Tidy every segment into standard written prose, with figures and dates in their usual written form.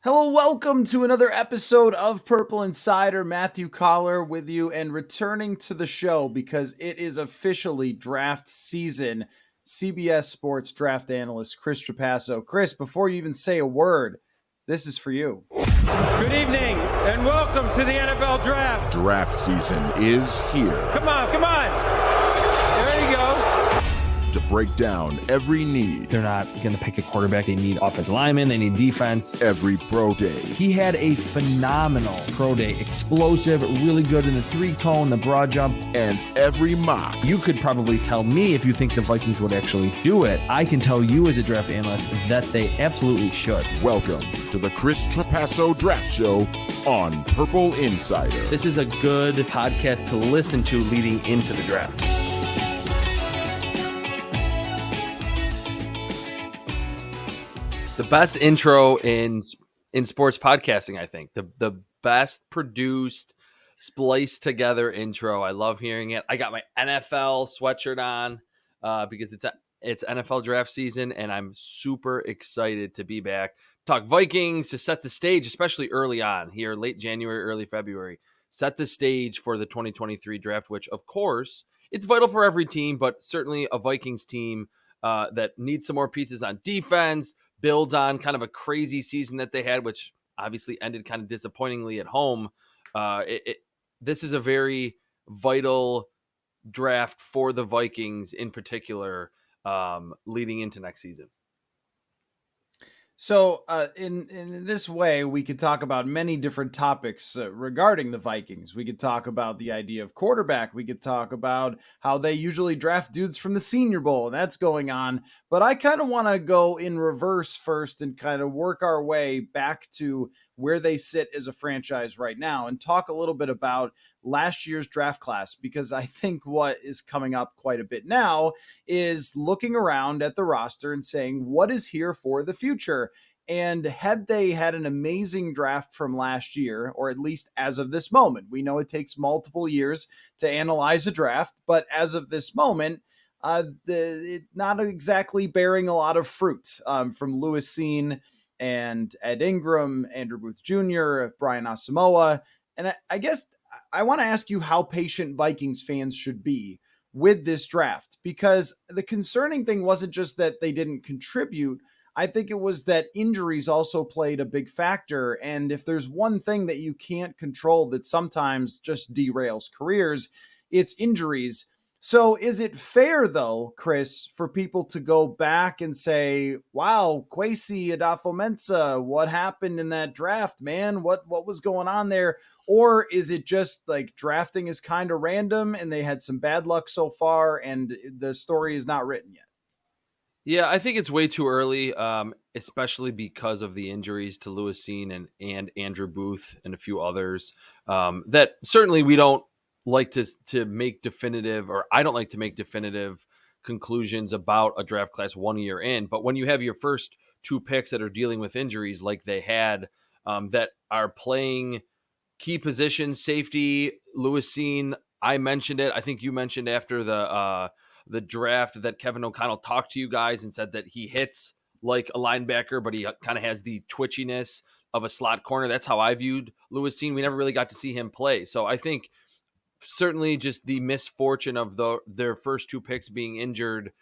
Hello, welcome to another episode of Purple Insider. Matthew Coller with you and returning to the show because it is officially draft season. CBS Sports draft analyst Chris Trapasso. Chris, before you even say a word, this is for you. Good evening and welcome to the NFL Draft. Draft season is here. Come on. There you go. To break down every need. They're not going to pick a quarterback. They need offensive linemen. They need defense. Every pro day. He had a phenomenal pro day. Explosive, really good in the three-cone, the broad jump. And every mock. You could probably tell me if you think the Vikings would actually do it. I can tell you as a draft analyst that they absolutely should. Welcome to the Chris Trapasso Draft Show on Purple Insider. This is a good podcast to listen to leading into the draft. The best intro in sports podcasting, I think. The best produced, spliced together intro. I love hearing it. I got my NFL sweatshirt on because it's NFL draft season, and I'm super excited to be back. Talk Vikings to set the stage, especially early on here, late January, early February. Set the stage for the 2023 draft, which, of course, it's vital for every team, but certainly a Vikings team that needs some more pieces on defense, builds on kind of a crazy season that they had, which obviously ended kind of disappointingly at home. This is a very vital draft for the Vikings in particular, leading into next season. So in this way, we could talk about many different topics regarding the Vikings. We could talk about the idea of quarterback. We could talk about how they usually draft dudes from the Senior Bowl, and that's going on. But I kind of want to go in reverse first and kind of work our way back to where they sit as a franchise right now and talk a little bit about last year's draft class, because I think what is coming up quite a bit now is looking around at the roster and saying, what is here for the future? And had they had an amazing draft from last year, or at least as of this moment, we know it takes multiple years to analyze a draft, but as of this moment, not exactly bearing a lot of fruit from Lewis Cine and Ed Ingram, Andrew Booth Jr., Brian Asamoah. And I guess I want to ask you how patient Vikings fans should be with this draft, because the concerning thing wasn't just that they didn't contribute. I think it was that injuries also played a big factor. And if there's one thing that you can't control that sometimes just derails careers, it's injuries. So is it fair, though, Chris, for people to go back and say, wow, Kwesi Adafo-Mensah, what happened in that draft, man? What was going on there? Or is it just like drafting is kind of random and they had some bad luck so far and the story is not written yet? Yeah, I think it's way too early, especially because of the injuries to Lewis Cine and Andrew Booth and a few others that certainly we don't like to make definitive, or I don't like to make definitive conclusions about a draft class 1 year in. But when you have your first two picks that are dealing with injuries like they had, that are playing key positions, safety, Lewis Cine, I mentioned it. I think you mentioned after the draft that Kevin O'Connell talked to you guys and said that he hits like a linebacker, but he kind of has the twitchiness of a slot corner. That's how I viewed Lewis Cine. We never really got to see him play. So I think certainly just the misfortune of their first two picks being injured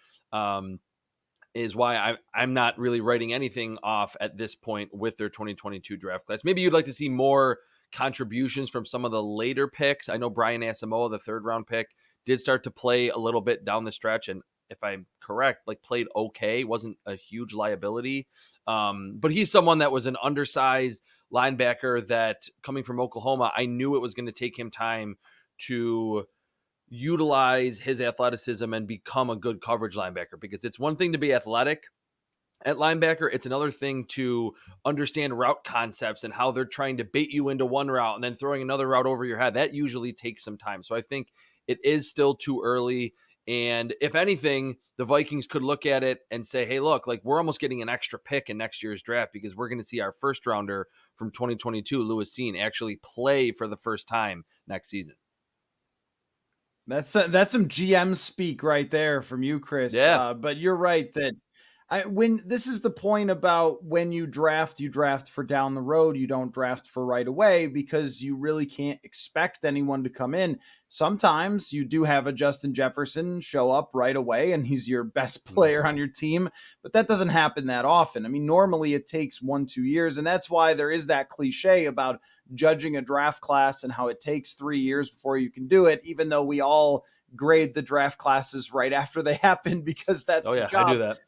is why I'm not really writing anything off at this point with their 2022 draft class. Maybe you'd like to see more contributions from some of the later picks. I know Brian Asamoah, the third round pick, did start to play a little bit down the stretch. And if I'm correct, like played okay, wasn't a huge liability. But he's someone that was an undersized linebacker that coming from Oklahoma, I knew it was going to take him time to utilize his athleticism and become a good coverage linebacker, because it's one thing to be athletic at linebacker. It's another thing to understand route concepts and how they're trying to bait you into one route and then throwing another route over your head. That usually takes some time. So I think it is still too early. And if anything, the Vikings could look at it and say, hey, look, like we're almost getting an extra pick in next year's draft because we're going to see our first rounder from 2022, Lewis Cine, actually play for the first time next season. That's some GM speak right there from you, Chris. Yeah. But you're right that When this is the point about when you draft for down the road. You don't draft for right away because you really can't expect anyone to come in. Sometimes you do have a Justin Jefferson show up right away and he's your best player on your team, but that doesn't happen that often. I mean, normally it takes 1-2 years, and that's why there is that cliche about judging a draft class and how it takes 3 years before you can do it, even though we all grade the draft classes right after they happen because that's the job. I do that.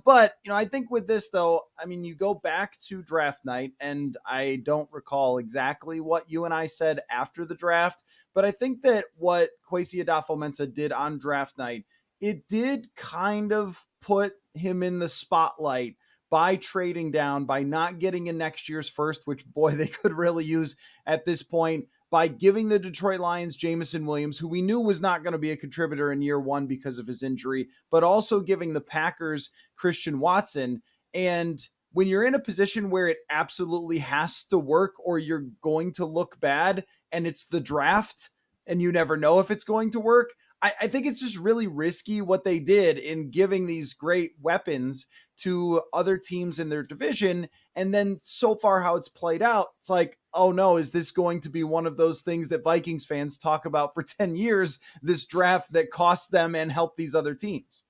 But, I think with this, though, I mean, you go back to draft night, and I don't recall exactly what you and I said after the draft, but I think that what Kwesi Adolfo-Mensah did on draft night, it did kind of put him in the spotlight by trading down, by not getting in next year's first, which, boy, they could really use at this point, by giving the Detroit Lions Jameson Williams, who we knew was not going to be a contributor in year one because of his injury, but also giving the Packers Christian Watson. And when you're in a position where it absolutely has to work or you're going to look bad and it's the draft and you never know if it's going to work, I think it's just really risky what they did in giving these great weapons to other teams in their division. And then so far how it's played out, it's like, oh no, is this going to be one of those things that Vikings fans talk about for 10 years, this draft that cost them and helped these other teams?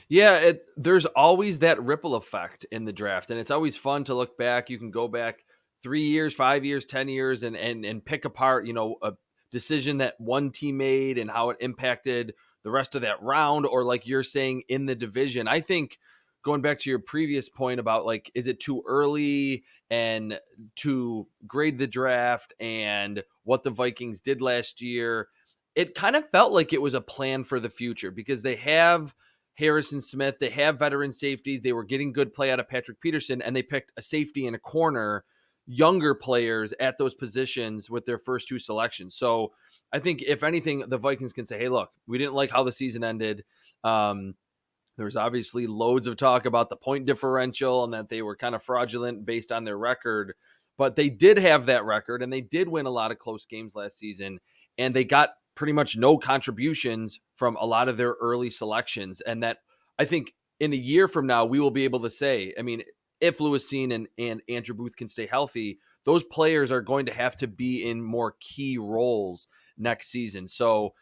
Yeah, there's always that ripple effect in the draft, and it's always fun to look back. You can go back 3 years, 5 years, 10 years and pick apart, a decision that one team made and how it impacted the rest of that round, or like you're saying in the division. I think going back to your previous point about like, is it too early and to grade the draft and what the Vikings did last year, it kind of felt like it was a plan for the future because they have Harrison Smith, they have veteran safeties, they were getting good play out of Patrick Peterson, and they picked a safety and a corner, younger players at those positions with their first two selections. So I think if anything, the Vikings can say, hey, look, we didn't like how the season ended. There's obviously loads of talk about the point differential and that they were kind of fraudulent based on their record, but they did have that record and they did win a lot of close games last season, and they got pretty much no contributions from a lot of their early selections. And that I think in a year from now, we will be able to say, I mean, if Lewis Cine and Andrew Booth can stay healthy, those players are going to have to be in more key roles next season. So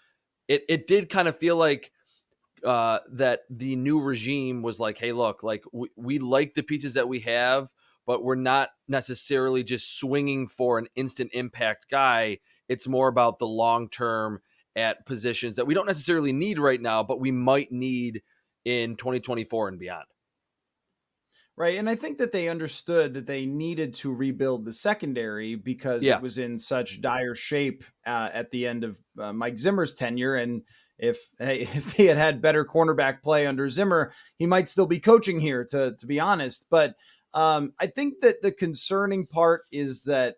it did kind of feel like that the new regime was like, hey, look, like we like the pieces that we have, but we're not necessarily just swinging for an instant impact guy. It's more about the long term at positions that we don't necessarily need right now, but we might need in 2024 and beyond. Right. And I think that they understood that they needed to rebuild the secondary because it was in such dire shape at the end of Mike Zimmer's tenure. And if they had better cornerback play under Zimmer, he might still be coaching here, to be honest. But I think that the concerning part is that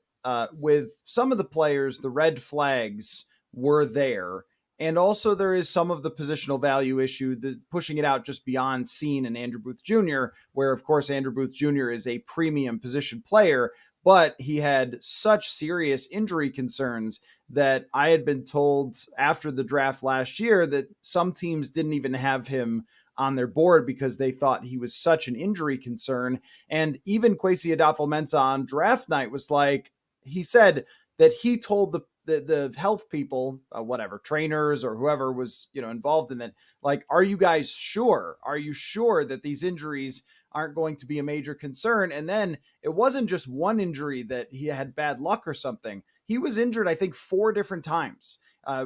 with some of the players, the red flags were there. And also there is some of the positional value issue, pushing it out just beyond Cine and Andrew Booth Jr., where, of course, Andrew Booth Jr. is a premium position player, but he had such serious injury concerns that I had been told after the draft last year that some teams didn't even have him on their board because they thought he was such an injury concern. And even Kwesi Adolfo-Mensah on draft night was like, he said that he told the health people, whatever, trainers or whoever was, involved in that, like, are you guys sure? Are you sure that these injuries aren't going to be a major concern? And then it wasn't just one injury that he had bad luck or something. He was injured, I think, 4 different times.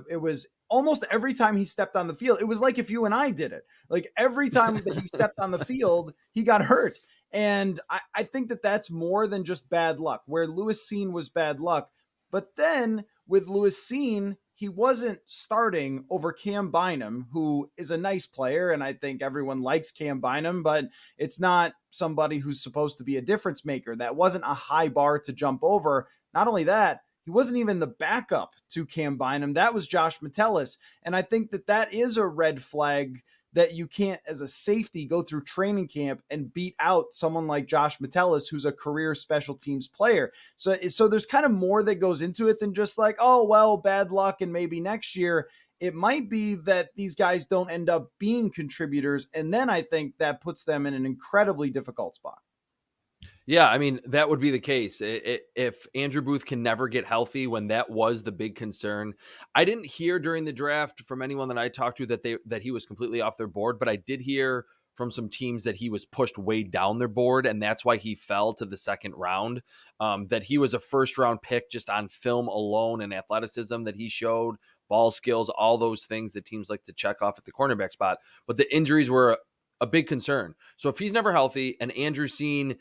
It was almost every time he stepped on the field. It was like if you and I did it. Like every time that he stepped on the field, he got hurt. And I think that that's more than just bad luck, where Lewis Cine was bad luck. But then with Lewis Cine, he wasn't starting over Cam Bynum, who is a nice player, and I think everyone likes Cam Bynum, but it's not somebody who's supposed to be a difference maker. That wasn't a high bar to jump over. Not only that, he wasn't even the backup to Cam Bynum. That was Josh Metellus, and I think that that is a red flag that you can't, as a safety, go through training camp and beat out someone like Josh Metellus, who's a career special teams player. So there's kind of more that goes into it than just like, oh, well, bad luck and maybe next year. it might be that these guys don't end up being contributors. And then I think that puts them in an incredibly difficult spot. Yeah, I mean, that would be the case. If Andrew Booth can never get healthy, when that was the big concern. I didn't hear during the draft from anyone that I talked to that he was completely off their board, but I did hear from some teams that he was pushed way down their board, and that's why he fell to the second round. That he was a first-round pick just on film alone and athleticism that he showed, ball skills, all those things that teams like to check off at the cornerback spot. But the injuries were a big concern. So if he's never healthy and Andrew Seen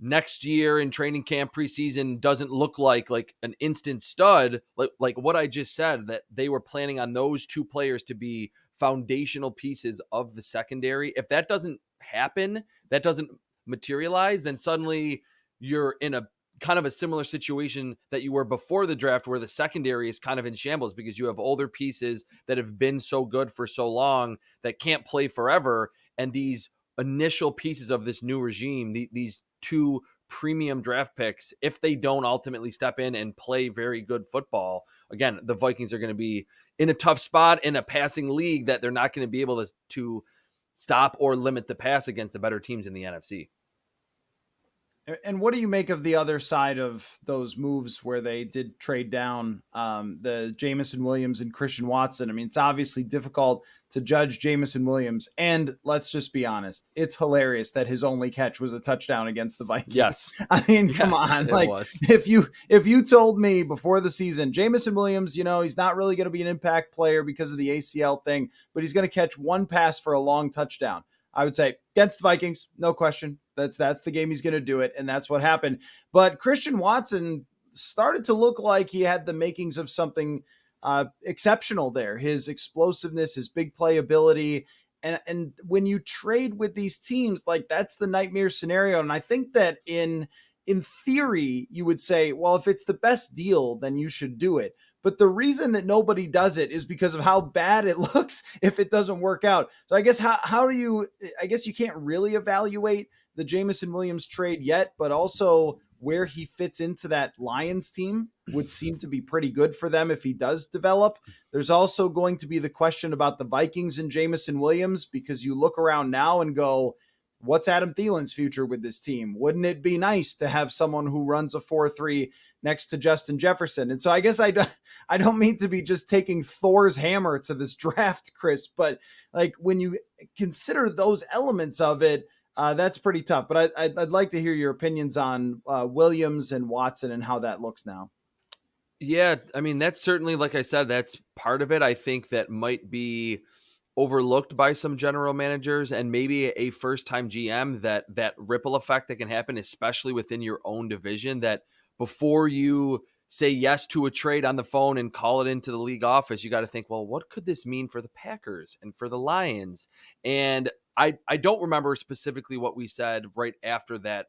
next year in training camp preseason doesn't look like an instant stud, like what I just said, that they were planning on those two players to be foundational pieces of the secondary. If that doesn't happen, that doesn't materialize, then suddenly you're in a kind of a similar situation that you were before the draft, where the secondary is kind of in shambles because you have older pieces that have been so good for so long that can't play forever. And these initial pieces of this new regime, these two premium draft picks, if they don't ultimately step in and play very good football, again, the Vikings are going to be in a tough spot in a passing league that they're not going to be able to stop or limit the pass against the better teams in the NFC. And what do you make of the other side of those moves where they did trade down, the Jameson Williams and Christian Watson? I mean, it's obviously difficult to judge Jameson Williams. And let's just be honest, it's hilarious that his only catch was a touchdown against the Vikings. Yes. I mean, come on. Like, was. if you told me before the season, Jameson Williams, he's not really going to be an impact player because of the ACL thing, but he's going to catch one pass for a long touchdown, I would say against the Vikings, no question. That's the game he's going to do it, and that's what happened. But Christian Watson started to look like he had the makings of something exceptional there. His explosiveness, his big playability, and when you trade with these teams, like, that's the nightmare scenario. And I think that in theory, you would say, well, if it's the best deal, then you should do it. But the reason that nobody does it is because of how bad it looks if it doesn't work out. So I guess I guess you can't really evaluate the Jameson Williams trade yet, but also where he fits into that Lions team would seem to be pretty good for them if he does develop. There's also going to be the question about the Vikings and Jameson Williams, because you look around now and go, what's Adam Thielen's future with this team? Wouldn't it be nice to have someone who runs a 4-3 next to Justin Jefferson? And so I guess I don't mean to be just taking Thor's hammer to this draft, Chris, but like, when you consider those elements of it, that's pretty tough. But I'd like to hear your opinions on Williams and Watson and how that looks now. Yeah, I mean, that's certainly, like I said, that's part of it. I think that might be overlooked by some general managers and maybe a first-time GM, that ripple effect that can happen, especially within your own division, that before you say yes to a trade on the phone and call it into the league office, you got to think, well, what could this mean for the Packers and for the Lions? And I don't remember specifically what we said right after that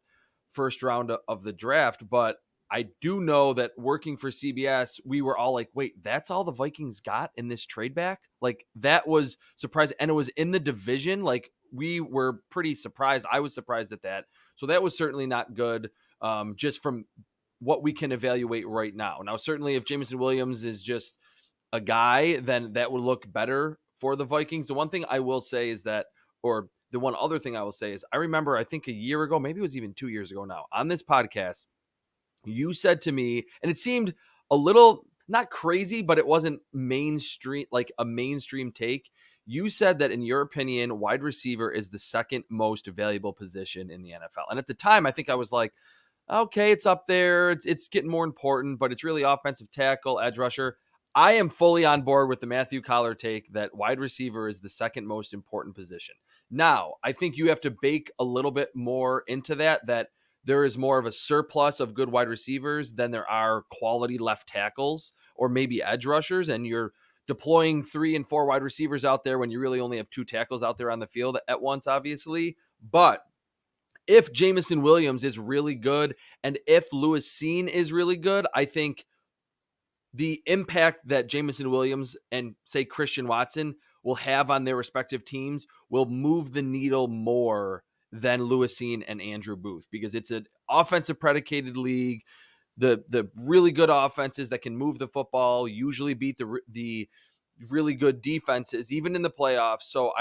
first round of the draft, but I do know that working for CBS, we were all like, wait, that's all the Vikings got in this trade back? Like, that was surprising. And it was in the division. Like, we were pretty surprised. I was surprised at that. So that was certainly not good, just from what we can evaluate right now. Now, certainly if Jameson Williams is just a guy, then that would look better for the Vikings. The one thing I will say is that, or the one other thing I will say is, I remember, I think a year ago, maybe it was even 2 years ago now, on this podcast, you said to me, and it seemed a little, not crazy, but it wasn't mainstream, like a mainstream take. You said that in your opinion, wide receiver is the second most valuable position in the NFL. And at the time, I think I was like, okay, it's up there. It's getting more important, but it's really offensive tackle, edge rusher. I am fully on board with the Matthew Coller take that wide receiver is the second most important position. Now, I think you have to bake a little bit more into that there is more of a surplus of good wide receivers than there are quality left tackles or maybe edge rushers. And you're deploying 3 and 4 wide receivers out there when you really only have 2 tackles out there on the field at once, obviously. But if Jameson Williams is really good and if Lewis Seen is really good, I think the impact that Jameson Williams and, say, Christian Watson will have on their respective teams will move the needle more than Lewis Seen and Andrew Booth, because it's an offensive predicated league. The really good offenses that can move the football usually beat the really good defenses, even in the playoffs. So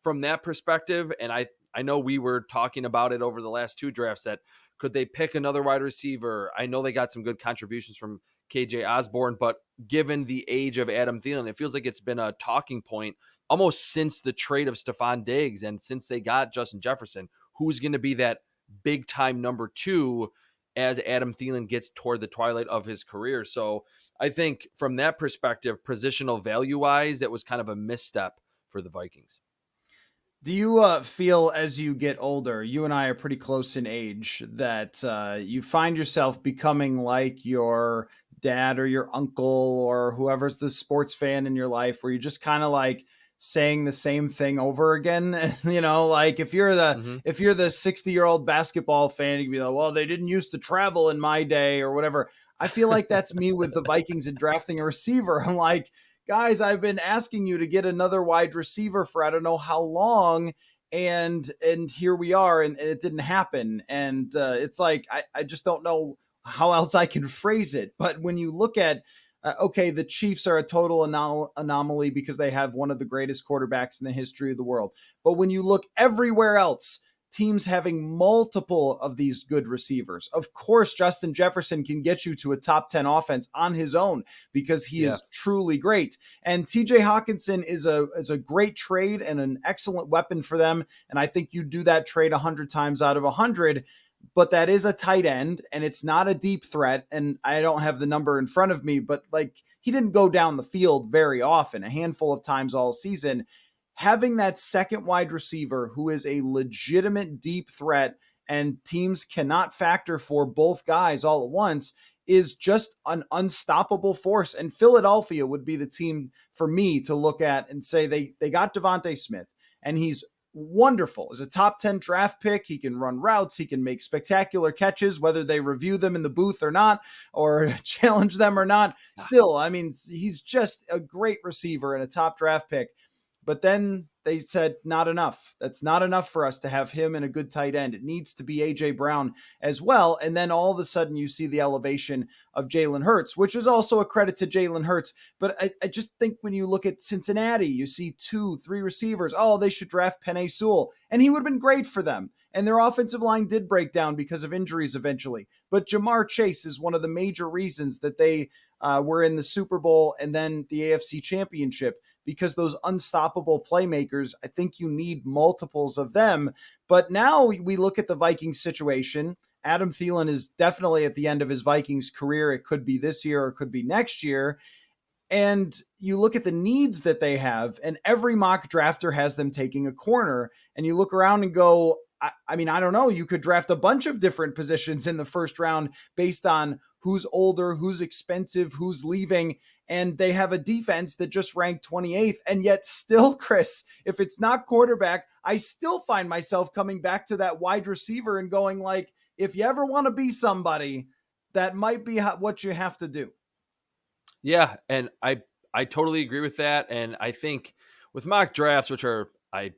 from that perspective, and I know we were talking about it over the last 2 drafts, that could they pick another wide receiver? I know they got some good contributions from KJ Osborne, but given the age of Adam Thielen, it feels like it's been a talking point almost since the trade of Stephon Diggs and since they got Justin Jefferson. Who's going to be that big time number 2 as Adam Thielen gets toward the twilight of his career? So I think from that perspective, positional value wise, it was kind of a misstep for the Vikings. Do you feel as you get older, you and I are pretty close in age, that you find yourself becoming like your dad or your uncle or whoever's the sports fan in your life, where you're just kind of like saying the same thing over again? You know, like if you're the 60-year-old basketball fan, you can be like, well, they didn't used to travel in my day or whatever. I feel like that's me with the Vikings and drafting a receiver. I'm like, guys, I've been asking you to get another wide receiver for I don't know how long, and here we are, and it didn't happen. And it's like I just don't know how else I can phrase it. But when you look at okay, the Chiefs are a total anomaly because they have one of the greatest quarterbacks in the history of the world. But when you look everywhere else, teams having multiple of these good receivers. Of course, Justin Jefferson can get you to a top 10 offense on his own because he is truly great. And TJ Hawkinson is a great trade and an excellent weapon for them. And I think you do that trade 100 times out of 100. But that is a tight end, and it's not a deep threat. And I don't have the number in front of me, but like he didn't go down the field very often, a handful of times all season. Having that second wide receiver who is a legitimate deep threat and teams cannot factor for both guys all at once is just an unstoppable force. And Philadelphia would be the team for me to look at and say they got Devontae Smith, and he's wonderful. As a top 10 draft pick, he can run routes, he can make spectacular catches, whether they review them in the booth or not, or challenge them or not. Still, I mean, he's just a great receiver and a top draft pick. But then they said, not enough. That's not enough for us to have him and a good tight end. It needs to be A.J. Brown as well. And then all of a sudden you see the elevation of Jalen Hurts, which is also a credit to Jalen Hurts. But I just think when you look at Cincinnati, you see 2-3 receivers. Oh, they should draft Penei Sewell. And he would have been great for them. And their offensive line did break down because of injuries eventually. But Jamar Chase is one of the major reasons that they were in the Super Bowl and then the AFC Championship, because those unstoppable playmakers, I think you need multiples of them. But now we look at the Vikings situation. Adam Thielen is definitely at the end of his Vikings career. It could be this year or it could be next year. And you look at the needs that they have, and every mock drafter has them taking a corner. And you look around and go, I mean, I don't know. You could draft a bunch of different positions in the first round based on who's older, who's expensive, who's leaving. And they have a defense that just ranked 28th. And yet still, Chris, if it's not quarterback, I still find myself coming back to that wide receiver and going like, if you ever want to be somebody, that might be what you have to do. Yeah. And I totally agree with that. And I think with mock drafts, which are, I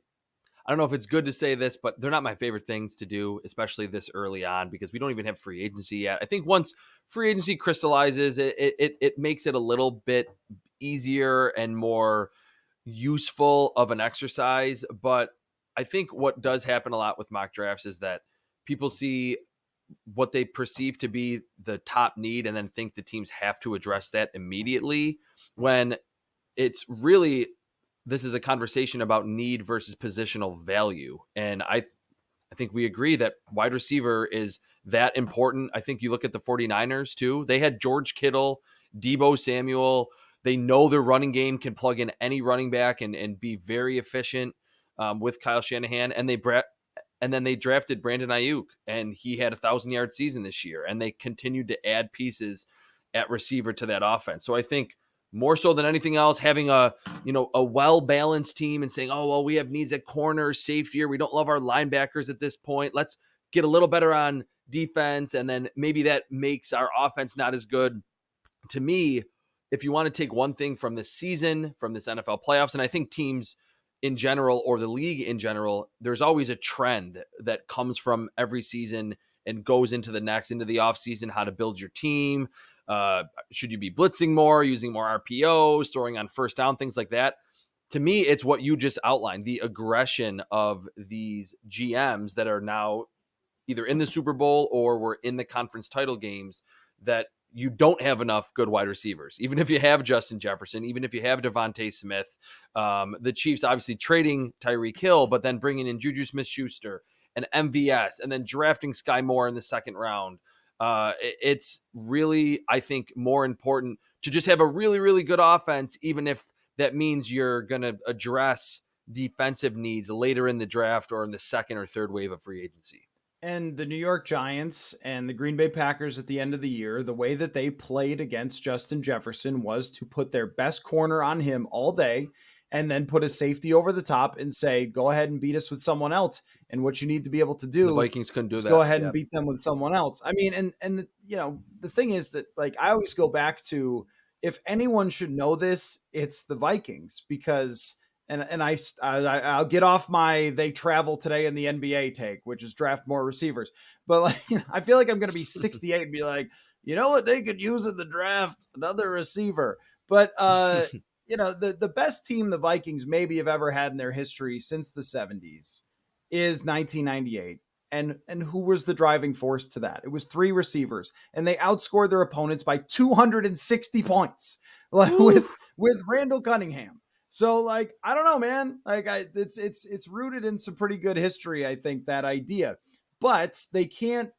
don't know if it's good to say this, but they're not my favorite things to do, especially this early on, because we don't even have free agency yet. I think once free agency crystallizes, it makes it a little bit easier and more useful of an exercise. But I think what does happen a lot with mock drafts is that people see what they perceive to be the top need and then think the teams have to address that immediately, when it's really, this is a conversation about need versus positional value. And I think we agree that wide receiver is that important. I think you look at the 49ers too. They had George Kittle, Deebo Samuel. They know their running game can plug in any running back and be very efficient with Kyle Shanahan. And then they drafted Brandon Ayuk, and he had 1,000-yard season this year. And they continued to add pieces at receiver to that offense. So I think more so than anything else, having a well-balanced team and saying, oh, well, we have needs at corner, safety, or we don't love our linebackers at this point. Let's get a little better on defense. And then maybe that makes our offense not as good. To me, if you want to take one thing from this season, from this NFL playoffs, and I think teams in general or the league in general, there's always a trend that comes from every season and goes into the next, into the offseason, how to build your team, Should you be blitzing more, using more RPOs, throwing on first down, things like that? To me, it's what you just outlined, the aggression of these GMs that are now either in the Super Bowl or were in the conference title games, that you don't have enough good wide receivers. Even if you have Justin Jefferson, even if you have Devontae Smith, the Chiefs obviously trading Tyreek Hill, but then bringing in Juju Smith-Schuster and MVS, and then drafting Sky Moore in the second round. It's really, I think, more important to just have a really, really good offense, even if that means you're going to address defensive needs later in the draft or in the second or third wave of free agency. And the New York Giants and the Green Bay Packers at the end of the year, the way that they played against Justin Jefferson was to put their best corner on him all day and then put a safety over the top and say, go ahead and beat us with someone else. And what you need to be able to do, the Vikings couldn't do is that. Go ahead and beat them with someone else. I mean, and you know, the thing is that, like, I always go back to, if anyone should know this, it's the Vikings, because I'll get off my they travel today in the NBA take, which is draft more receivers. But like, you know, I feel like I'm going to be 68 and be like, you know what they could use in the draft? Another receiver. But you know, the best team the Vikings maybe have ever had in their history since the 70s is 1998. And who was the driving force to that? It was 3 receivers, and they outscored their opponents by 260 points, like with Randall Cunningham. So, like, I don't know, man. Like, it's rooted in some pretty good history, I think, that idea. But they can't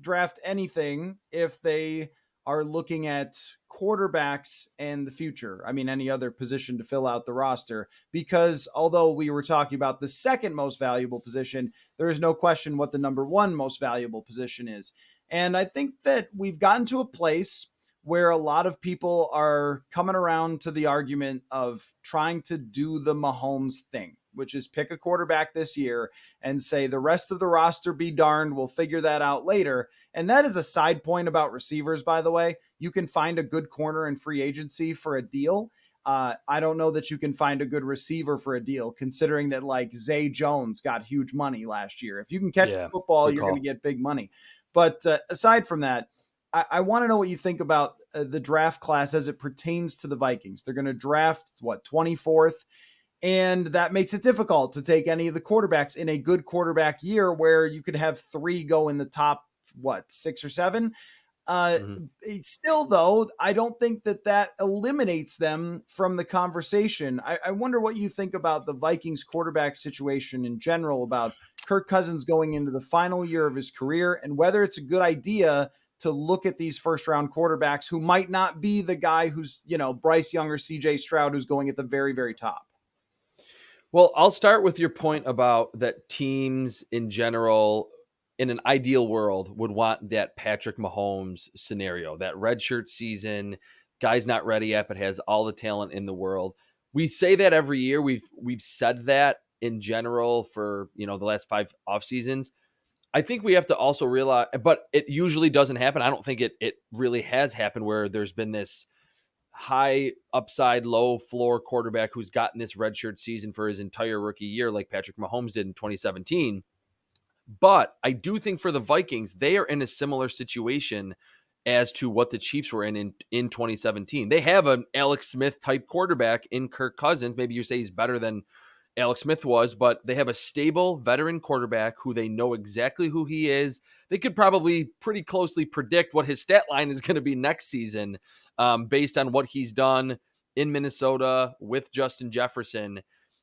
draft anything if they are looking at quarterbacks and the future. I mean, any other position to fill out the roster, because although we were talking about the second most valuable position, there is no question what the number 1 most valuable position is. And I think that we've gotten to a place where a lot of people are coming around to the argument of trying to do the Mahomes thing, which is pick a quarterback this year and say the rest of the roster be darned, we'll figure that out later. And that is a side point about receivers, by the way. You can find a good corner in free agency for a deal. I don't know that you can find a good receiver for a deal, considering that, like, Zay Jones got huge money last year. If you can catch the football, you're going to get big money. But aside from that, I want to know what you think about the draft class as it pertains to the Vikings. They're going to draft, 24th? And that makes it difficult to take any of the quarterbacks in a good quarterback year where you could have 3 go in the top, 6 or 7. Still, though, I don't think that eliminates them from the conversation. I wonder what you think about the Vikings quarterback situation in general, about Kirk Cousins going into the final year of his career, and whether it's a good idea to look at these first round quarterbacks who might not be the guy who's, Bryce Young or CJ Stroud, who's going at the very, very top. Well, I'll start with your point about that teams in general, in an ideal world, would want that Patrick Mahomes scenario, that redshirt season, guy's not ready yet, but has all the talent in the world. We say that every year. We've said that in general for, the last 5 off seasons. I think we have to also realize, but it usually doesn't happen. I don't think it really has happened where there's been this high upside, low floor quarterback who's gotten this redshirt season for his entire rookie year, like Patrick Mahomes did in 2017. But I do think for the Vikings, they are in a similar situation as to what the Chiefs were in 2017. They have an Alex Smith type quarterback in Kirk Cousins. Maybe you say he's better than Alex Smith was, but they have a stable veteran quarterback who they know exactly who he is. They could probably pretty closely predict what his stat line is going to be next season based on what he's done in Minnesota with Justin Jefferson.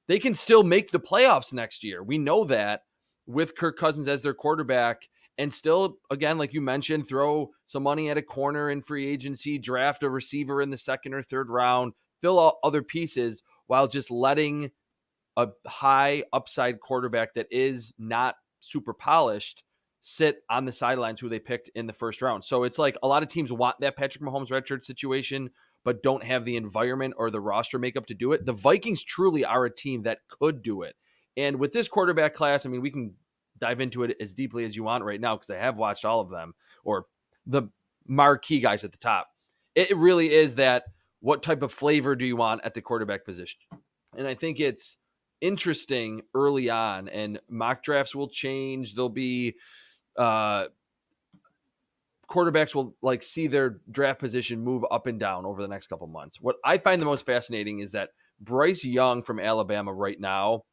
They can still make the playoffs next year. We know that with Kirk Cousins as their quarterback, and still, again, like you mentioned, throw some money at a corner in free agency, draft a receiver in the second or third round, fill out other pieces while just letting a high upside quarterback that is not super polished sit on the sidelines who they picked in the first round. So it's like a lot of teams want that Patrick Mahomes redshirt situation, but don't have the environment or the roster makeup to do it. The Vikings truly are a team that could do it. And with this quarterback class, I mean, we can dive into it as deeply as you want right now because I have watched all of them, or the marquee guys at the top. It really is that, what type of flavor do you want at the quarterback position? And I think it's interesting early on, and mock drafts will change. There'll be quarterbacks will like see their draft position move up and down over the next couple months. What I find the most fascinating is that Bryce Young from Alabama right now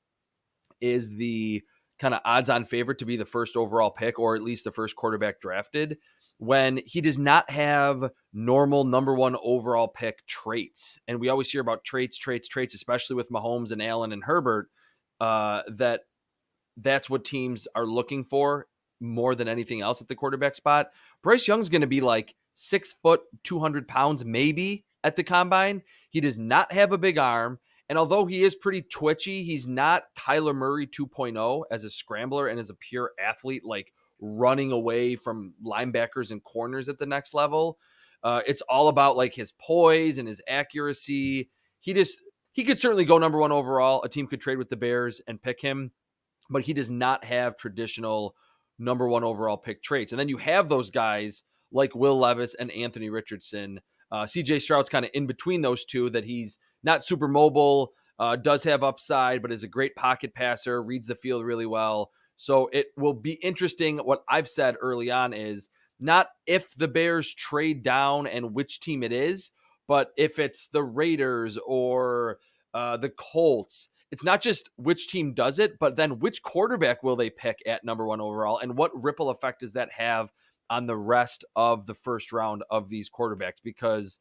is the kind of odds-on favorite to be the first overall pick, or at least the first quarterback drafted, when he does not have normal number one overall pick traits. And we always hear about traits, especially with Mahomes and Allen and Herbert, that's what teams are looking for more than anything else at the quarterback spot. Bryce Young's going to be like 6 foot, 200 pounds, maybe at the combine. He does not have a big arm. And although he is pretty twitchy, he's not Kyler Murray 2.0 as a scrambler and as a pure athlete, like running away from linebackers and corners at the next level. It's all about like his poise and his accuracy. He could certainly go number one overall. A team could trade with the Bears and pick him, but he does not have traditional number one overall pick traits. And then you have those guys like Will Levis and Anthony Richardson. CJ Stroud's kind of in between those two, that he's not super mobile, does have upside, but is a great pocket passer, reads the field really well. So it will be interesting. What I've said early on is not if the Bears trade down and which team it is, but if it's the Raiders or the Colts. It's not just which team does it, but then which quarterback will they pick at number one overall, and what ripple effect does that have on the rest of the first round of these quarterbacks? Because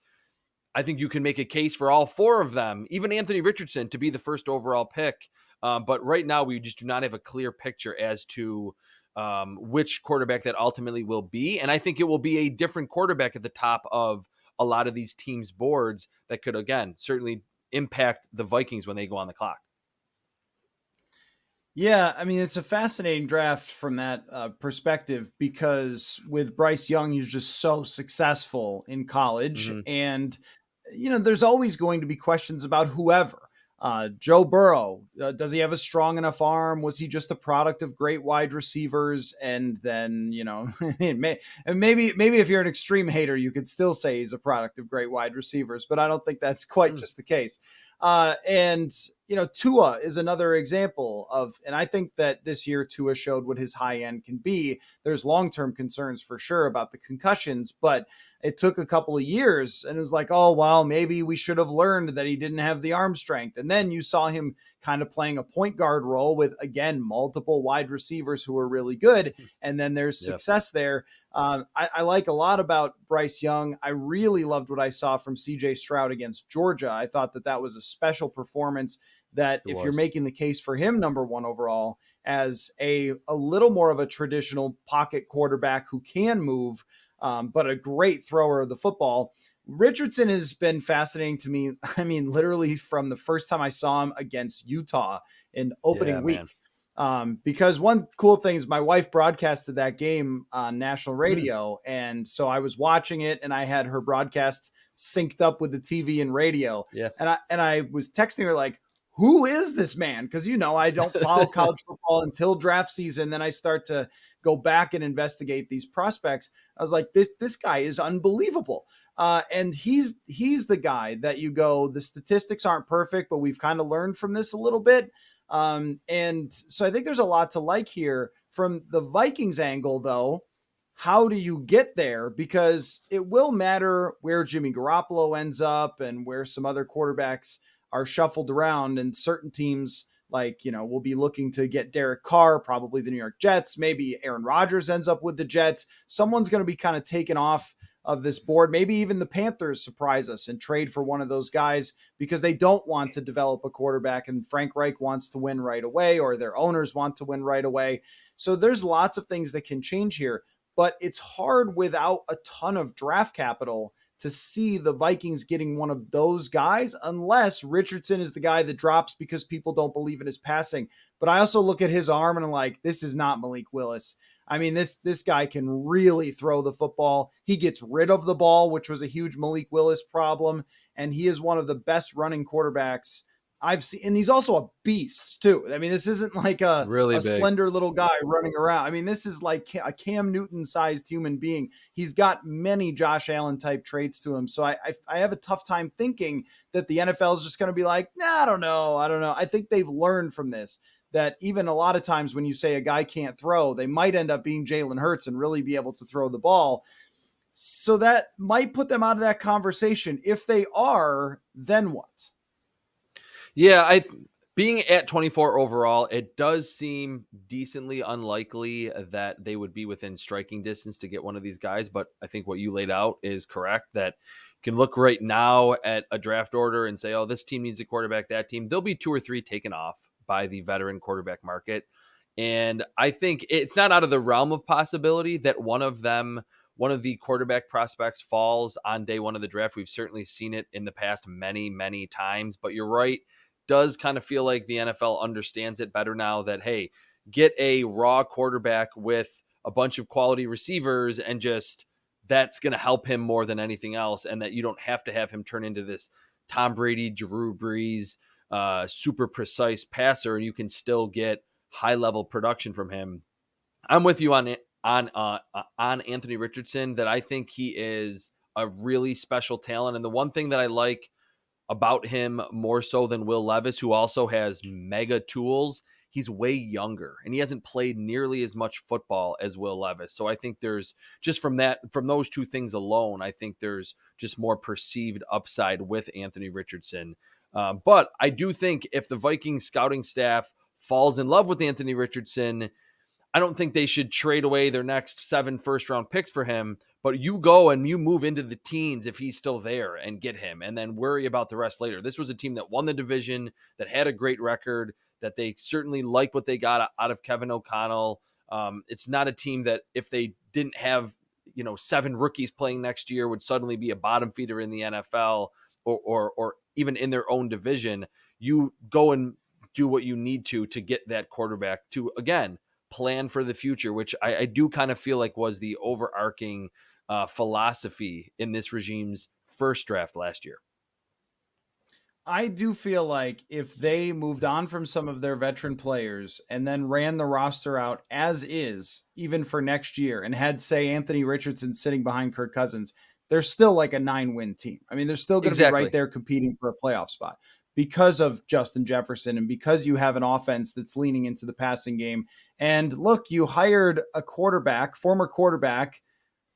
I think you can make a case for all four of them, even Anthony Richardson, to be the first overall pick. But right now, we just do not have a clear picture as to which quarterback that ultimately will be. And I think it will be a different quarterback at the top of a lot of these teams' boards that could, again, certainly impact the Vikings when they go on the clock. Yeah, I mean, it's a fascinating draft from that perspective, because with Bryce Young, he's just so successful in college. Mm-hmm. And, there's always going to be questions about whoever. Joe Burrow, does he have a strong enough arm? Was he just a product of great wide receivers? And then, maybe if you're an extreme hater, you could still say he's a product of great wide receivers, but I don't think that's quite just the case. And Tua is another example of, and I think that this year Tua showed what his high end can be. There's long-term concerns for sure about the concussions, but it took a couple of years, and it was like, oh, well, maybe we should have learned that he didn't have the arm strength. And then you saw him kind of playing a point guard role with, again, multiple wide receivers who are really good. And then there's success there. I like a lot about Bryce Young. I really loved what I saw from CJ Stroud against Georgia. I thought that was a special performance, that if you're making the case for him number one overall as a little more of a traditional pocket quarterback who can move, but a great thrower of the football. Richardson has been fascinating to me. I mean, literally from the first time I saw him against Utah in opening week. Because one cool thing is my wife broadcasted that game on national radio. And so I was watching it, and I had her broadcasts synced up with the TV and radio. Yeah. And I was texting her like, who is this man? Because, I don't follow college football until draft season. Then I start to go back and investigate these prospects. I was like, this guy is unbelievable. And he's the guy that you go, the statistics aren't perfect, but we've kind of learned from this a little bit. And so I think there's a lot to like here. From the Vikings angle, though, how do you get there? Because it will matter where Jimmy Garoppolo ends up and where some other quarterbacks are shuffled around, and certain teams will be looking to get Derek Carr, probably the New York Jets. Maybe Aaron Rodgers ends up with the Jets. Someone's going to be kind of taken off of this board. Maybe even the Panthers surprise us and trade for one of those guys because they don't want to develop a quarterback, and Frank Reich wants to win right away, or their owners want to win right away. So there's lots of things that can change here, but it's hard without a ton of draft capital to see the Vikings getting one of those guys, unless Richardson is the guy that drops because people don't believe in his passing. But I also look at his arm and I'm like, this is not Malik Willis. I mean, this guy can really throw the football. He gets rid of the ball, which was a huge Malik Willis problem. And he is one of the best running quarterbacks I've seen. And he's also a beast too. I mean, this isn't like a slender little guy running around. I mean, this is like a Cam Newton sized human being. He's got many Josh Allen type traits to him. So I have a tough time thinking that the NFL is just going to be like, nah, I don't know. I think they've learned from this, that even a lot of times when you say a guy can't throw, they might end up being Jalen Hurts and really be able to throw the ball. So that might put them out of that conversation. If they are, then what? Yeah, being at 24 overall, it does seem decently unlikely that they would be within striking distance to get one of these guys. But I think what you laid out is correct, that you can look right now at a draft order and say, oh, this team needs a quarterback, that team. There'll be 2 or 3 taken off by the veteran quarterback market. And I think it's not out of the realm of possibility that one of the quarterback prospects falls on day one of the draft. We've certainly seen it in the past many, many times. But you're right. Does kind of feel like the NFL understands it better now that, hey, get a raw quarterback with a bunch of quality receivers and just that's going to help him more than anything else. And that you don't have to have him turn into this Tom Brady, Drew Brees, super precise passer, and you can still get high level production from him. I'm with you on Anthony Richardson, that I think he is a really special talent. And the one thing that I like about him more so than Will Levis, who also has mega tools, he's way younger and he hasn't played nearly as much football as Will Levis. So I think there's just from those two things alone, I think there's just more perceived upside with Anthony Richardson. But I do think if the Vikings scouting staff falls in love with Anthony Richardson, I don't think they should trade away their next 7 first-round picks for him, but you go and you move into the teens if he's still there and get him and then worry about the rest later. This was a team that won the division, that had a great record, that they certainly like what they got out of Kevin O'Connell. It's not a team that if they didn't have, 7 rookies playing next year would suddenly be a bottom feeder in the NFL or even in their own division. You go and do what you need to get that quarterback to, again, plan for the future, which I do kind of feel like was the overarching philosophy in this regime's first draft last year. I do feel like if they moved on from some of their veteran players and then ran the roster out as is, even for next year, and had, say, Anthony Richardson sitting behind Kirk Cousins, they're still like a 9-win team. I mean, they're still going to be right there competing for a playoff spot because of Justin Jefferson and because you have an offense that's leaning into the passing game. And look, you hired a former quarterback,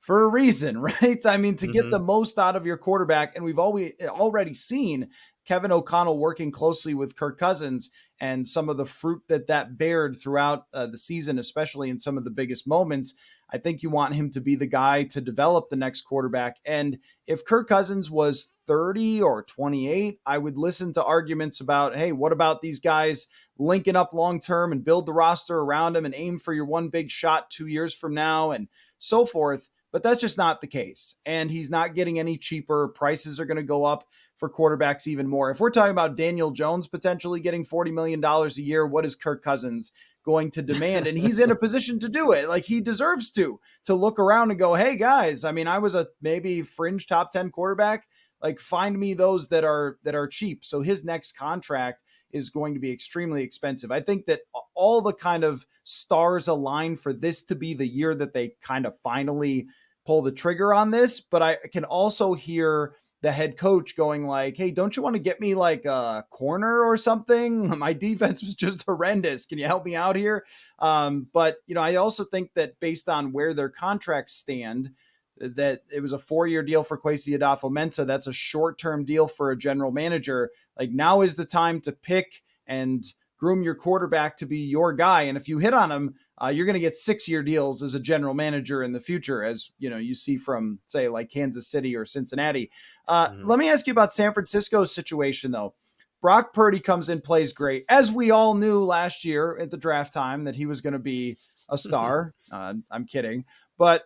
for a reason, right? I mean, to get the most out of your quarterback. And we've already seen Kevin O'Connell working closely with Kirk Cousins and some of the fruit that bared throughout the season, especially in some of the biggest moments. I think you want him to be the guy to develop the next quarterback. And if Kirk Cousins was 30 or 28, I would listen to arguments about, hey, what about these guys linking up long-term and build the roster around him and aim for your one big shot 2 years from now and so forth. But that's just not the case. And he's not getting any cheaper. Prices are going to go up for quarterbacks even more. If we're talking about Daniel Jones potentially getting $40 million a year, what is Kirk Cousins going to demand? And he's in a position to do it. Like, he deserves to look around and go, hey guys, I mean, I was a maybe fringe top 10 quarterback. Like, find me those that are cheap. So his next contract is going to be extremely expensive. I think that all the kind of stars align for this to be the year that they kind of finally pull the trigger on this. But I can also hear the head coach going like, hey, don't you want to get me like a corner or something? My defense was just horrendous. Can you help me out here? But, I also think that based on where their contracts stand, that it was a 4-year deal for Kwesi Adolfo-Mensah. That's a short-term deal for a general manager. Like, now is the time to pick and groom your quarterback to be your guy. And if you hit on him, you're going to get 6-year deals as a general manager in the future, as you see from, say, like Kansas City or Cincinnati. Let me ask you about San Francisco's situation, though. Brock Purdy comes in, plays great, as we all knew last year at the draft time that he was going to be a star. I'm kidding. But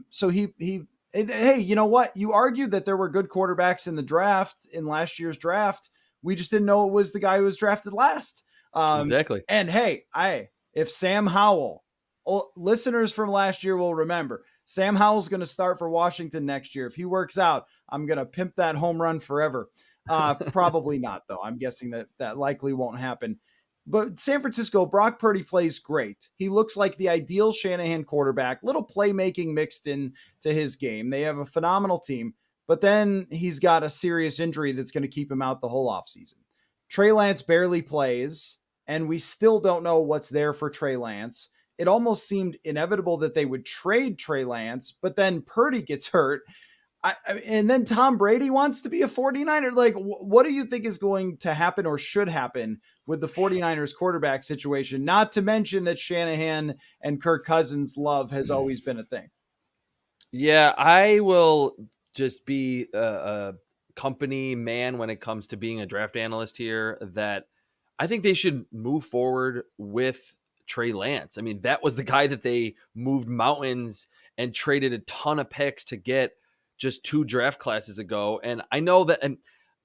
so hey, you know what? You argued that there were good quarterbacks in the draft, in last year's draft. We just didn't know it was the guy who was drafted last. Exactly. And hey, if Sam Howell, listeners from last year will remember, Sam Howell's going to start for Washington next year. If he works out, I'm going to pimp that home run forever. Probably not, though. I'm guessing that likely won't happen. But San Francisco, Brock Purdy plays great. He looks like the ideal Shanahan quarterback, little playmaking mixed in to his game. They have a phenomenal team, but then he's got a serious injury that's going to keep him out the whole offseason. Trey Lance barely plays, and we still don't know what's there for Trey Lance. it almost seemed inevitable that they would trade Trey Lance, but then Purdy gets hurt. And then Tom Brady wants to be a 49er. Like, what do you think is going to happen or should happen with the 49ers quarterback situation? Not to mention that Shanahan and Kirk Cousins' love has always been a thing. Yeah, I will just be a company man when it comes to being a draft analyst here, that I think they should move forward with Trey Lance. I mean, that was the guy that they moved mountains and traded a ton of picks to get just 2 draft classes ago. And I know that, and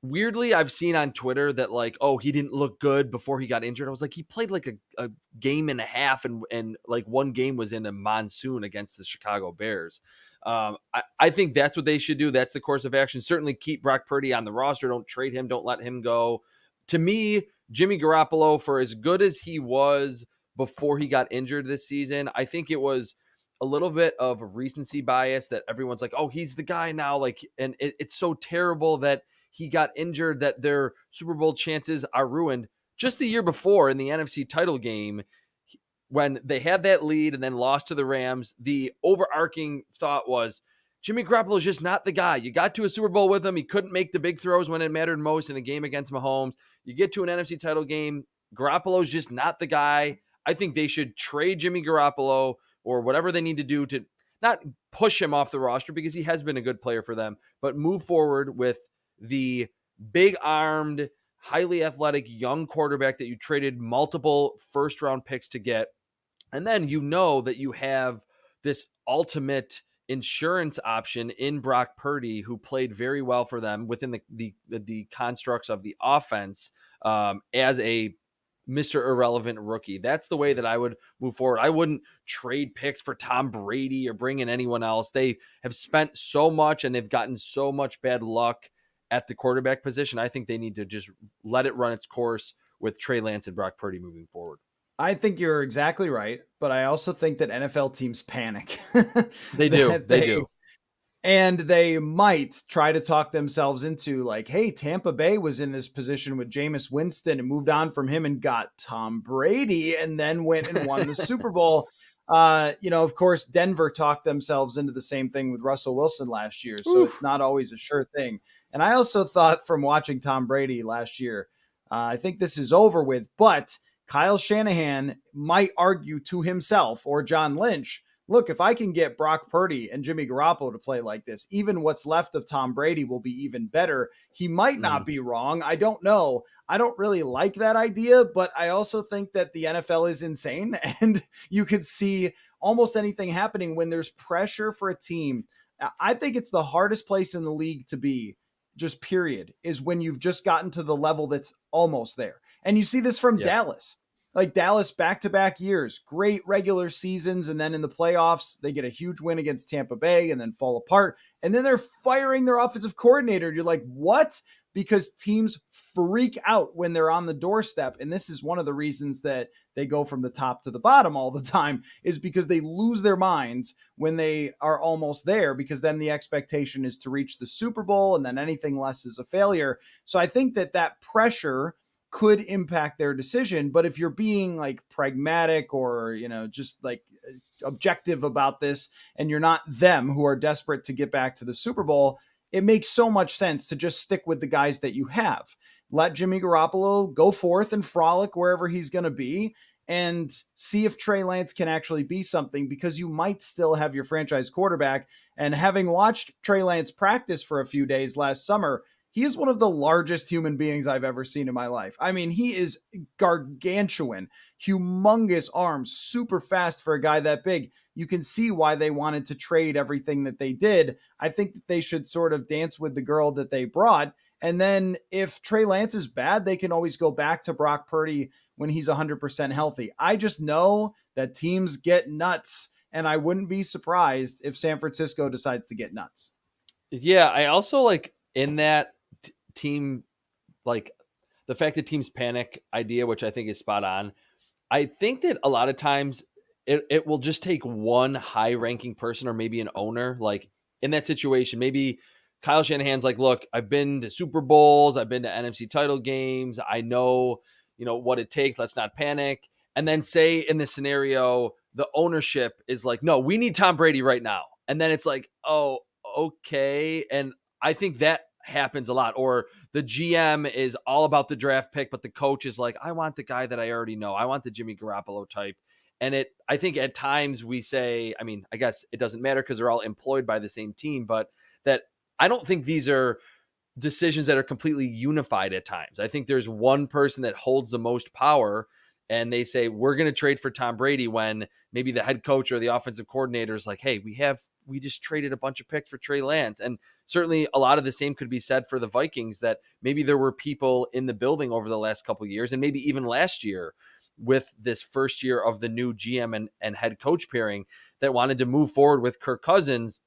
weirdly, I've seen on Twitter that like, oh, he didn't look good before he got injured. I was like, he played like a game and a half, and like one game was in a monsoon against the Chicago Bears. I think that's what they should do. That's the course of action. Certainly keep Brock Purdy on the roster. Don't trade him. Don't let him go. To me, Jimmy Garoppolo, for as good as he was before he got injured this season, I think it was a little bit of recency bias that everyone's like, oh, he's the guy now. Like, and it's so terrible that he got injured that their Super Bowl chances are ruined. Just the year before in the NFC title game, when they had that lead and then lost to the Rams, the overarching thought was Jimmy Garoppolo is just not the guy. You got to a Super Bowl with him. He couldn't make the big throws when it mattered most in a game against Mahomes. You get to an NFC title game, Garoppolo is just not the guy. I think they should trade Jimmy Garoppolo or whatever they need to do to not push him off the roster, because he has been a good player for them, but move forward with the big-armed, highly athletic young quarterback that you traded multiple first-round picks to get. And then you know that you have this ultimate insurance option in Brock Purdy, who played very well for them within the constructs of the offense as a Mr. Irrelevant rookie. That's the way that I would move forward. I wouldn't trade picks for Tom Brady or bring in anyone else. They have spent so much and they've gotten so much bad luck at the quarterback position. I think they need to just let it run its course with Trey Lance and Brock Purdy moving forward. I think you're exactly right, but I also think that NFL teams panic. They do. They do. And they might try to talk themselves into like, hey, Tampa Bay was in this position with Jameis Winston and moved on from him and got Tom Brady and then went and won the Super Bowl. Of course, Denver talked themselves into the same thing with Russell Wilson last year. So It's not always a sure thing. And I also thought from watching Tom Brady last year, I think this is over with, but Kyle Shanahan might argue to himself, or John Lynch, look, if I can get Brock Purdy and Jimmy Garoppolo to play like this, even what's left of Tom Brady will be even better. He might not be wrong. I don't know. I don't really like that idea, but I also think that the NFL is insane, and you could see almost anything happening when there's pressure for a team. I think it's the hardest place in the league to be, just period, is when you've just gotten to the level that's almost there. And you see this from Dallas. Like Dallas back-to-back years, great regular seasons, and then in the playoffs, they get a huge win against Tampa Bay and then fall apart. And then they're firing their offensive coordinator. You're like, what? Because teams freak out when they're on the doorstep. And this is one of the reasons that they go from the top to the bottom all the time, is because they lose their minds when they are almost there, because then the expectation is to reach the Super Bowl, and then anything less is a failure. So I think that pressure could impact their decision. But if you're being like pragmatic or, just like objective about this, and you're not them who are desperate to get back to the Super Bowl, it makes so much sense to just stick with the guys that you have. Let Jimmy Garoppolo go forth and frolic wherever he's going to be, and see if Trey Lance can actually be something, because you might still have your franchise quarterback. And having watched Trey Lance practice for a few days last summer, he is one of the largest human beings I've ever seen in my life. I mean, he is gargantuan, humongous arms, super fast for a guy that big. You can see why they wanted to trade everything that they did. I think that they should sort of dance with the girl that they brought. And then if Trey Lance is bad, they can always go back to Brock Purdy when he's 100% healthy. I just know that teams get nuts, and I wouldn't be surprised if San Francisco decides to get nuts. Yeah, I also like in that team, like the fact that teams panic idea, which I think is spot on. I think that a lot of times it will just take one high ranking person or maybe an owner, like in that situation. Maybe Kyle Shanahan's like, look, I've been to Super Bowls, I've been to NFC title games, I know what it takes, let's not panic. And then say in this scenario, the ownership is like, no, we need Tom Brady right now. And then it's like, oh, okay. And I think that happens a lot. Or the GM is all about the draft pick, but the coach is like, I want the guy that I already know. I want the Jimmy Garoppolo type. And I think at times we say, I mean, I guess it doesn't matter because they're all employed by the same team, but that I don't think these are decisions that are completely unified at times. I think there's one person that holds the most power, and they say, we're going to trade for Tom Brady, when maybe the head coach or the offensive coordinator is like, hey, we just traded a bunch of picks for Trey Lance. And certainly a lot of the same could be said for the Vikings, that maybe there were people in the building over the last couple of years, and maybe even last year with this first year of the new GM and head coach pairing, that wanted to move forward with Kirk Cousins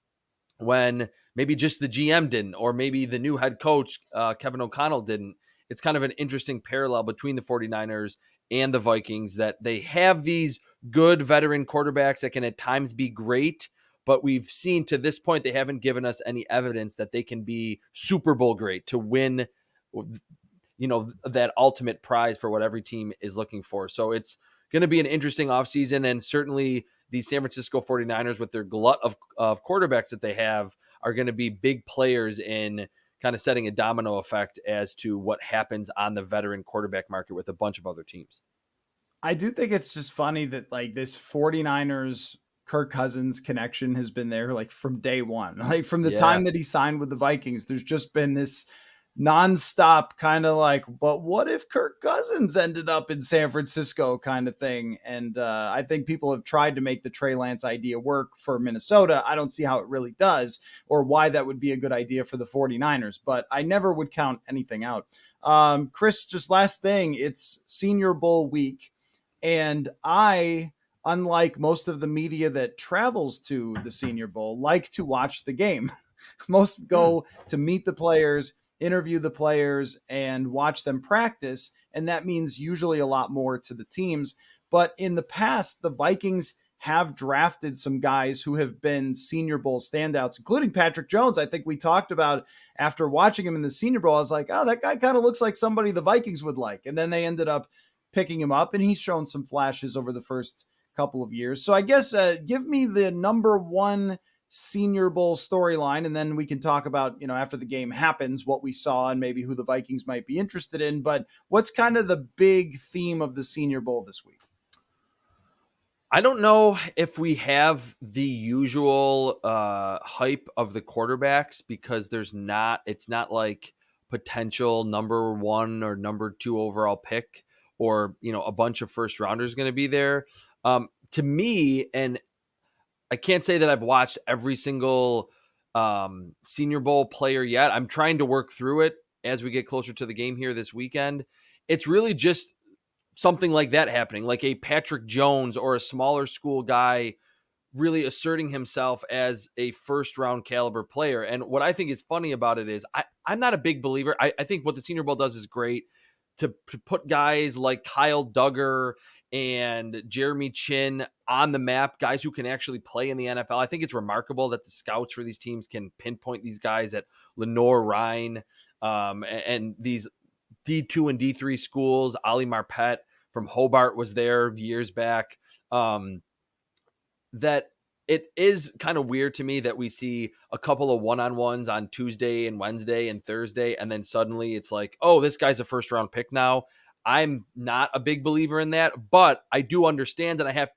when maybe just the GM didn't, or maybe the new head coach, Kevin O'Connell, didn't. It's kind of an interesting parallel between the 49ers and the Vikings, that they have these good veteran quarterbacks that can at times be great, but we've seen to this point, they haven't given us any evidence that they can be Super Bowl great to win, that ultimate prize for what every team is looking for. So it's going to be an interesting offseason, and certainly the San Francisco 49ers, with their glut of quarterbacks that they have, are going to be big players in kind of setting a domino effect as to what happens on the veteran quarterback market with a bunch of other teams. I do think it's just funny that like this 49ers Kirk Cousins connection has been there like from day one. Like from the time that he signed with the Vikings, there's just been this nonstop kind of like, but what if Kirk Cousins ended up in San Francisco kind of thing? And I think people have tried to make the Trey Lance idea work for Minnesota. I don't see how it really does, or why that would be a good idea for the 49ers, but I never would count anything out. Chris, just last thing, it's Senior Bowl week. And I, unlike most of the media that travels to the Senior Bowl, like to watch the game. Most go to meet the players, interview the players, and watch them practice. And that means usually a lot more to the teams. But in the past, the Vikings have drafted some guys who have been Senior Bowl standouts, including Patrick Jones. I think we talked about after watching him in the Senior Bowl, I was like, oh, that guy kind of looks like somebody the Vikings would like. And then they ended up picking him up, and he's shown some flashes over the first couple of years. So I guess give me the number one Senior Bowl storyline, and then we can talk about, after the game happens, what we saw and maybe who the Vikings might be interested in. But what's kind of the big theme of the Senior Bowl this week? I don't know if we have the usual hype of the quarterbacks, because it's not like potential number one or number two overall pick, or, a bunch of first rounders going to be there. To me, and I can't say that I've watched every single Senior Bowl player yet. I'm trying to work through it as we get closer to the game here this weekend. It's really just something like that happening, like a Patrick Jones or a smaller school guy really asserting himself as a first round caliber player. And what I think is funny about it is I'm not a big believer. I think what the Senior Bowl does is great to put guys like Kyle Duggar and Jeremy Chin on the map, guys who can actually play in the NFL. I think it's remarkable that the scouts for these teams can pinpoint these guys at Lenore Ryan and these D2 and D3 schools. Ali Marpet from Hobart was there years back. That it is kind of weird to me that we see a couple of one-on-ones on Tuesday and Wednesday and Thursday, and then suddenly it's like, oh, this guy's a first-round pick now. I'm not a big believer in that, but I do understand that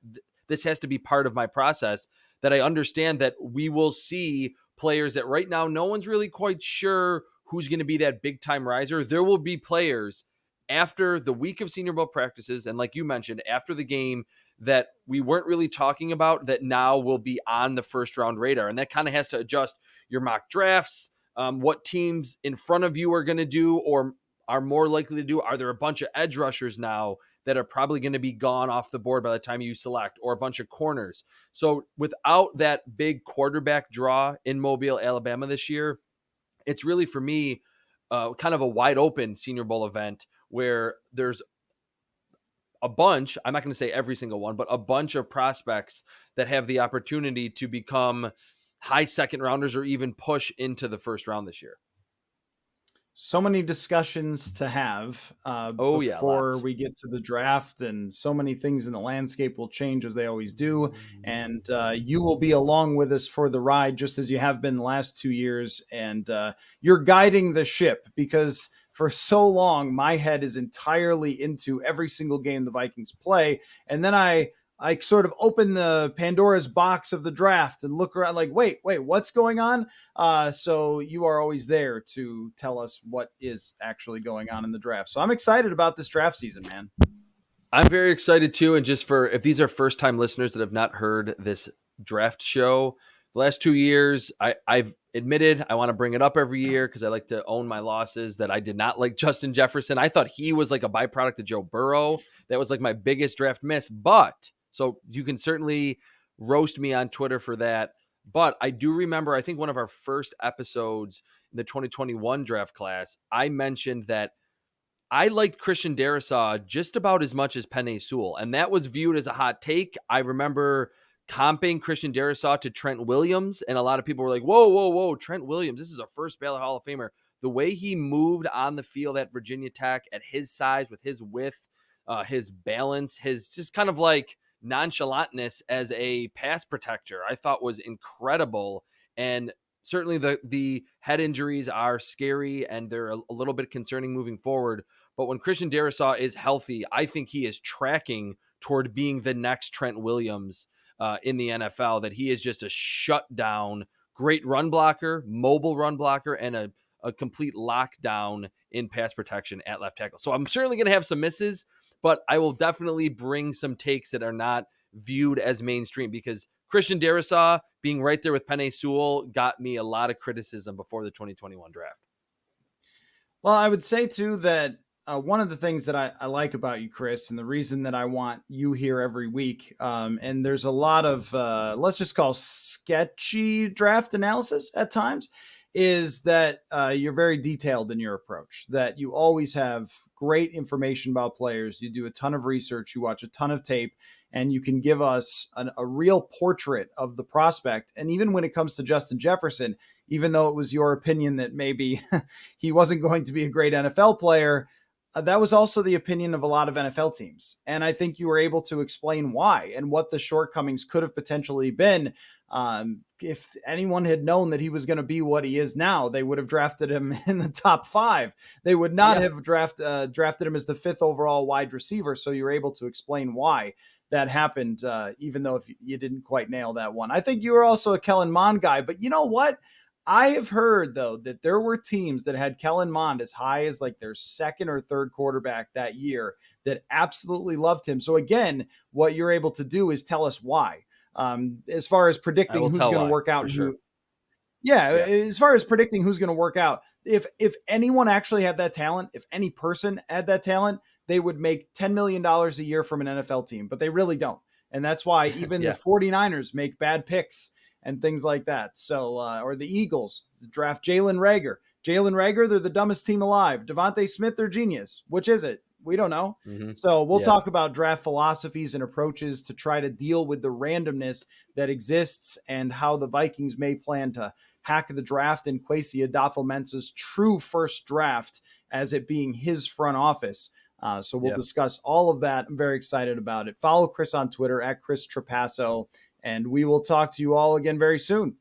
this has to be part of my process, that I understand that we will see players that right now no one's really quite sure who's going to be that big-time riser. There will be players after the week of Senior Bowl practices, and like you mentioned, after the game, that we weren't really talking about, that now will be on the first-round radar. And that kind of has to adjust your mock drafts, what teams in front of you are going to do or are more likely to do. Are there a bunch of edge rushers now that are probably going to be gone off the board by the time you select, or a bunch of corners? So without that big quarterback draw in Mobile, Alabama this year, it's really, for me, kind of a wide open Senior Bowl event where there's a bunch, I'm not going to say every single one, but a bunch of prospects that have the opportunity to become high second rounders or even push into the first round this year. So many discussions to have Oh yeah, before lots. we get to the draft, and so many things in the landscape will change as they always do. And you will be along with us for the ride, just as you have been the last 2 years. And you're guiding the ship because for so long, my head is entirely into every single game the Vikings play. And then I sort of open the Pandora's box of the draft and look around like, wait, what's going on? So you are always there to tell us what is actually going on in the draft. So I'm excited about this draft season, man. I'm very excited too. And just for if these are first time listeners that have not heard this draft show, the last 2 years, I've admitted I want to bring it up every year because I like to own my losses that I did not like Justin Jefferson. I thought he was like a byproduct of Joe Burrow. That was like my biggest draft miss. But so you can certainly roast me on Twitter for that. But I do remember, I think one of our first episodes in the 2021 draft class, I mentioned that I liked Christian Darrisaw just about as much as Penei Sewell, and that was viewed as a hot take. I remember comping Christian Darrisaw to Trent Williams, and a lot of people were like, whoa, whoa, whoa, Trent Williams, this is a first ballot Hall of Famer. The way he moved on the field at Virginia Tech at his size, with his width, his balance, his just kind of like nonchalantness as a pass protector, I thought was incredible. And certainly the head injuries are scary and they're a little bit concerning moving forward. But when Christian Darrisaw is healthy, I think he is tracking toward being the next Trent Williams in the NFL, that he is just a shutdown, great run blocker, mobile run blocker, and a complete lockdown in pass protection at left tackle. So I'm certainly going to have some misses, but I will definitely bring some takes that are not viewed as mainstream, because Christian Darrisaw being right there with Penei Sewell got me a lot of criticism before the 2021 draft. Well, I would say too that one of the things that I like about you, Chris, and the reason that I want you here every week, and there's a lot of let's just call sketchy draft analysis at times, is that you're very detailed in your approach. That you always have great information about players. You do a ton of research. You watch a ton of tape. And you can give us a real portrait of the prospect. And even when it comes to Justin Jefferson, even though it was your opinion that maybe he wasn't going to be a great NFL player, that was also the opinion of a lot of NFL teams. And I think you were able to explain why and what the shortcomings could have potentially been. If anyone had known that he was going to be what he is now, they would have drafted him in the top 5. They would not have drafted him as the 5th overall wide receiver. So you're able to explain why that happened, even though if you didn't quite nail that one. I think you were also a Kellen Mond guy, but you know what? I have heard, though, that there were teams that had Kellen Mond as high as like their 2nd or 3rd quarterback that year that absolutely loved him. So again, what you're able to do is tell us why. As far as predicting who's going to work out, as far as predicting who's going to work out, if anyone actually had that talent, if any person had that talent, they would make $10 million a year from an NFL team, but they really don't. And that's why even the 49ers make bad picks and things like that. So, or the Eagles draft Jalen Reagor. They're the dumbest team alive. Devontae Smith, they're genius. Which is it? We don't know. Mm-hmm. So we'll talk about draft philosophies and approaches to try to deal with the randomness that exists and how the Vikings may plan to hack the draft in Kwesi Adolfo-Mensah's true first draft as it being his front office. So we'll discuss all of that. I'm very excited about it. Follow Chris on Twitter at Chris Trapasso, and we will talk to you all again very soon.